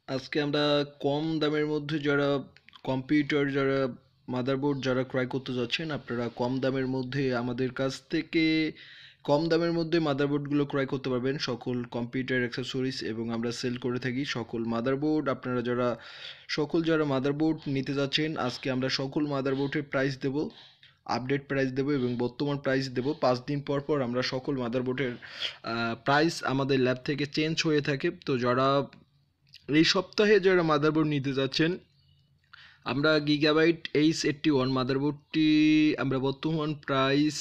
আজকে আমরা কম দামের মধ্যে যারা কম্পিউটার যারা মাদারবোর্ড যারা ক্রয় করতে যাচ্ছেন আপনারা কম দামের মধ্যে আমাদের কাছ থেকে কম দামের মধ্যে মাদারবোর্ডগুলো ক্রয় করতে পারবেন সকল কম্পিউটার অ্যাক্সেসরিজ এবং আমরা সেল করে থাকি সকল মাদারবোর্ড আপনারা যারা মাদারবোর্ড নিতে যাচ্ছেন আজকে আমরা সকল মাদারবোর্ডের প্রাইস দেব আপডেট প্রাইস দেবো এবং বর্তমান প্রাইস দেবো 5 দিন পর পর আমরা সকল মাদারবোর্ডের প্রাইস আমাদের ল্যাব থেকে চেঞ্জ হয়ে থাকে তো যারা এই সপ্তাহে যারা মাদারবোর্ড নিতে যাচ্ছেন আমরা গিগাবাইট H81 মাদারবোর্ডটি আমরা বর্তমান প্রাইস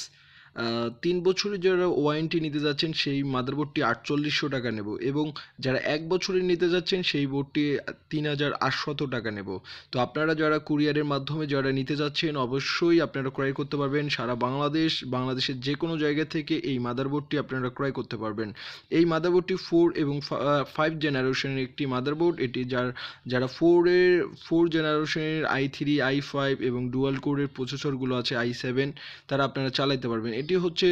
3 বছরের যারা ওয়ারেন্টি নিতে যাচ্ছেন সেই মাদারবোর্ডটি 4800 টাকা নেব এবং যারা 1 বছরের নিতে যাচ্ছেন সেই বোর্ডটি 3800 টাকা নেব। তো আপনারা যারা কুরিয়ারের মাধ্যমে যারা নিতে যাচ্ছেন অবশ্যই আপনারা ক্রয় করতে পারবেন সারা বাংলাদেশের যে কোনো জায়গা থেকে এই মাদারবোর্ডটি আপনারা ক্রয় করতে পারবেন। এই মাদারবোর্ডটি 4 এবং 5 জেনারেশনের একটি মাদারবোর্ড এটি যারা 4 জেনারেশনের i3 i5 এবং ডুয়াল কোরের প্রসেসরগুলো আছে i7 তারা আপনারা চালাতে পারবেন। এটি হচ্ছে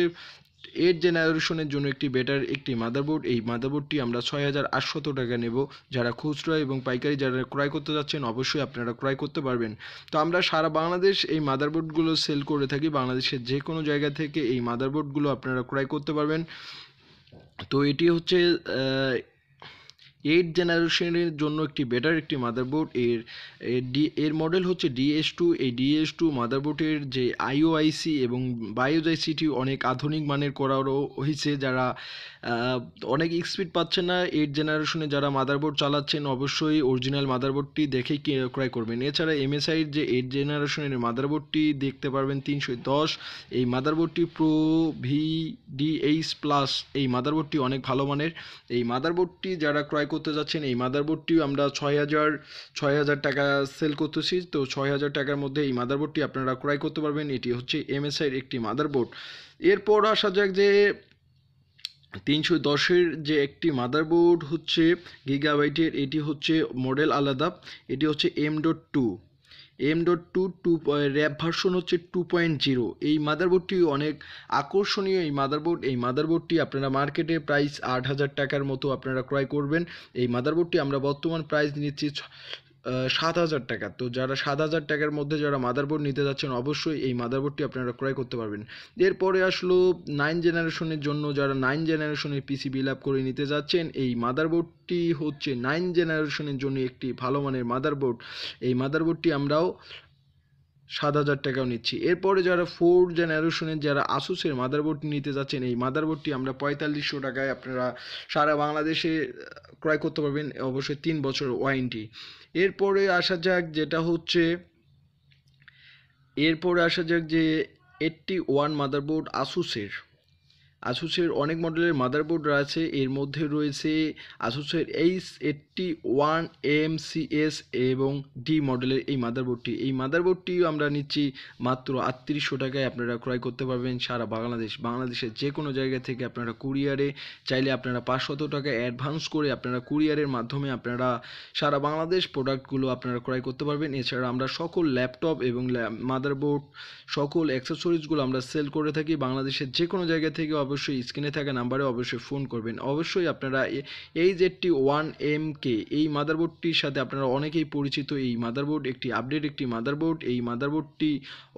8 জেনারেশনের জন্য একটি বেটার একটি মাদারবোর্ড। এই মাদারবোর্ডটি আমরা 6800 টাকা নেব। যারা খুচরা এবং পাইকারি যারা ক্রয় করতে যাচ্ছেন অবশ্যই আপনারা ক্রয় করতে পারবেন। তো আমরা সারা বাংলাদেশ এই মাদারবোর্ডগুলো সেল করে থাকি, বাংলাদেশের যে কোনো জায়গা থেকে এই মাদারবোর্ডগুলো আপনারা ক্রয় করতে পারবেন। তো এটি হচ্ছে 8 জেনারেশনের জন্য একটি বেটার একটি মাদারবোর্ড। এর মডেল হচ্ছে DS2। এই DS2 মাদারবোর্ডের যে আইওআইসি এবং বায়োজ আইসিটি অনেক আধুনিক মানের করারও হয়েছে। যারা অনেক স্পিড পাচ্ছে না 8 জেনারেশনে যারা মাদারবোর্ড চালাচ্ছেন অবশ্যই অরিজিনাল মাদারবোর্ডটি দেখেই ক্রয় করবেন। এছাড়া MSIর যে 8 জেনারেশনের মাদারবোর্ডটি দেখতে পারবেন 310। এই মাদারবোর্ডটি প্রো VDH+ এই মাদারবোর্ডটি অনেক ভালো মানের। এই মাদারবোর্ডটি যারা ক্রয় করতে যাচ্ছেন এই মাদারবোর্ডটি আমরা 6000 টাকা সেল করতেছি। তো 6000 টাকার মধ্যে এই মাদারবোর্ডটি আপনারা ক্রয় করতে পারবেন। এটি হচ্ছে MSIর একটি মাদারবোর্ড। এরপর আসা যাক যে 310-এর যে একটি মাদারবোর্ড হচ্ছে গিগাবাইটের, এটি হচ্ছে মডেল আলাদা। এটি হচ্ছে M.2 র্যাপ ভার্সন হচ্ছে 2.0। এই মাদারবোর্ডটি অনেক আকর্ষণীয় এই মাদারবোর্ডটি আপনারা মার্কেটে প্রাইস 8000 টাকার মতো আপনারা ক্রয় করবেন। এই মাদারবোর্ডটি আমরা বর্তমান প্রাইস নিচ্ছি 7000 টাকা। তো যারা 7000 টাকার মধ্যে যারা মাদারবোর্ড নিতে যাচ্ছেন অবশ্যই এই মাদারবোর্ডটি আপনারা ক্রয় করতে পারবেন। এরপরে আসলো 9 জেনারেশনের জন্য যারা 9 জেনারেশনের পিসি বিল আপ করে নিতে যাচ্ছেন এই মাদারবোর্ডটি হচ্ছে 9 জেনারেশনের জন্য একটি ভালো মানের মাদারবোর্ড। এই মাদারবোর্ডটি আমরাও 7000 টাকাও নিচ্ছি। এরপরে যারা 4 জেনারেশনের যারা আসুসের মাদারবোর্ড নিতে যাচ্ছেন এই মাদারবোর্ডটি আমরা 4500 টাকায় আপনারা সারা বাংলাদেশে ক্রয় করতে পারবেন, অবশ্যই 3 বছর ওয়ারেন্টি। এরপরে আসা যাক যেটা হচ্ছে এরপরে আসা যাক যে 81 মাদারবোর্ড আসুসের অনেক মডেলের মাদারবোর্ড আছে। এর মধ্যে রয়েছে আসুসের H81 MCS এবং ডি মডেলের এই মাদারবোর্ডটিও আমরা নিচ্ছি মাত্র 3800 টাকায় আপনারা ক্রয় করতে পারবেন সারা বাংলাদেশের যে কোনো জায়গা থেকে আপনারা কুরিয়ারে চাইলে আপনারা 500 টাকা অ্যাডভান্স করে আপনারা কুরিয়ারের মাধ্যমে আপনারা সারা বাংলাদেশ প্রোডাক্টগুলো আপনারা ক্রয় করতে পারবেন। এছাড়া আমরা সকল ল্যাপটপ এবং মাদারবোর্ড সকল অ্যাক্সেসরিজগুলো আমরা সেল করে থাকি বাংলাদেশের যে কোনো জায়গা থেকে। অবশ্যই স্ক্রিনে থাকা নাম্বারে অবশ্যই ফোন করবেন। অবশ্যই আপনারা H81MK এই মাদারবোর্ডটির সাথে আপনারা অনেকেই পরিচিত। এই মাদারবোর্ড একটি আপডেট একটি মাদারবোর্ড। এই মাদারবোর্ডটি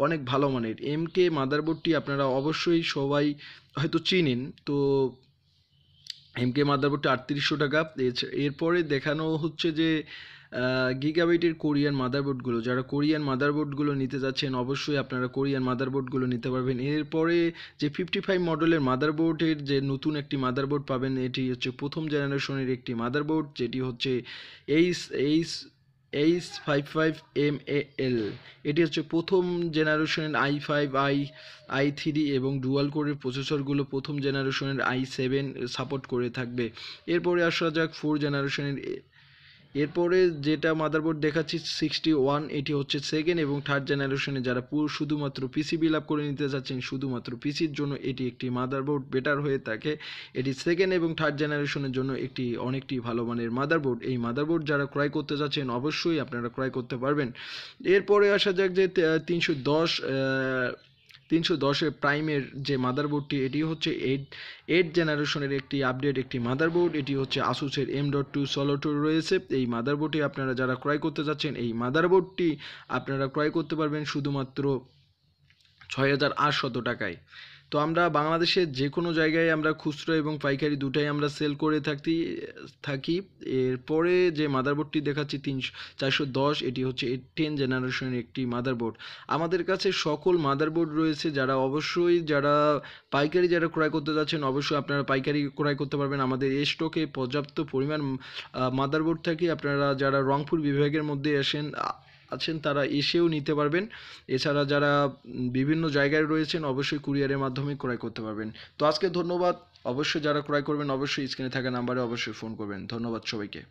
অনেক ভালো মানের। MK মাদারবোর্ডটি আপনারা অবশ্যই সবাই হয়তো চিনেন। তো MK মাদারবোর্ডটি 3800 টাকা। এরপরে দেখানো হচ্ছে যে গিগাবাইটের কোরিয়ান মাদারবোর্ডগুলো, যারা কোরিয়ান মাদারবোর্ডগুলো নিতে যাচ্ছেন অবশ্যই আপনারা কোরিয়ান মাদারবোর্ডগুলো নিতে পারবেন। এরপরে যে 55 মডেলের মাদারবোর্ডের যে নতুন একটি মাদারবোর্ড পাবেন এটি হচ্ছে প্রথম জেনারেশনের একটি মাদারবোর্ড, যেটি হচ্ছে H55MAL। এটি হচ্ছে প্রথম জেনারেশনের i5 i3 এবং ডুয়াল কোরের প্রসেসরগুলো প্রথম জেনারেশনের i7 সাপোর্ট করে থাকবে। এরপরে আসা যাক 4 জেনারেশনের। এরপরে যেটা মাদারবোর্ড দেখাচ্ছি 61, এটি হচ্ছে সেকেন্ড এবং থার্ড জেনারেশনে যারা শুধুমাত্র পিসি বিল আপ করে নিতে যাচ্ছেন শুধুমাত্র পিসির জন্য এটি একটি মাদারবোর্ড বেটার হয়ে থাকে। এটি সেকেন্ড এবং থার্ড জেনারেশনের জন্য অনেকটি ভালো মানের মাদারবোর্ড। এই মাদারবোর্ড যারা ক্রয় করতে যাচ্ছেন অবশ্যই আপনারা ক্রয় করতে পারবেন। এরপরে আসা যাক যে 310 310 প্রাইমের যে মাদারবোর্ডটি, এটি হচ্ছে 8 জেনারেশনের একটি আপডেট একটি মাদারবোর্ড। এটি হচ্ছে আসুসের M.2 সলোটো রয়েছে। এই মাদারবোর্ডটি আপনারা যারা ক্রয় করতে যাচ্ছেন, এই মাদারবোর্ডটি আপনারা ক্রয় করতে পারবেন শুধুমাত্র 6,800 টাকায়। তো আমরা বাংলাদেশের যে কোনো জায়গায় আমরা খুচরো এবং পাইকারি দুটাই আমরা সেল করে থাকি। এরপরে যে মাদারবোর্ডটি দেখাচ্ছি 410, এটি হচ্ছে 10 জেনারেশনের একটি মাদারবোর্ড। আমাদের কাছে সকল মাদারবোর্ড রয়েছে। যারা পাইকারি যারা ক্রয় করতে যাচ্ছেন, অবশ্যই আপনারা পাইকারি ক্রয় করতে পারবেন। আমাদের স্টকে পর্যাপ্ত পরিমাণ মাদারবোর্ড থাকে। আপনারা যারা রংপুর বিভাগের মধ্যে আছেন তারা এসেও নিতে পারবেন। এছাড়া যারা বিভিন্ন জায়গায় রয়েছেন, অবশ্যই কুরিয়ারের মাধ্যমে ক্রয় করতে পারবেন। তো আজকে ধন্যবাদ। অবশ্যই যারা ক্রয় করবেন, অবশ্যই স্ক্রিনে থাকা নাম্বারে অবশ্যই ফোন করবেন। ধন্যবাদ সবাইকে।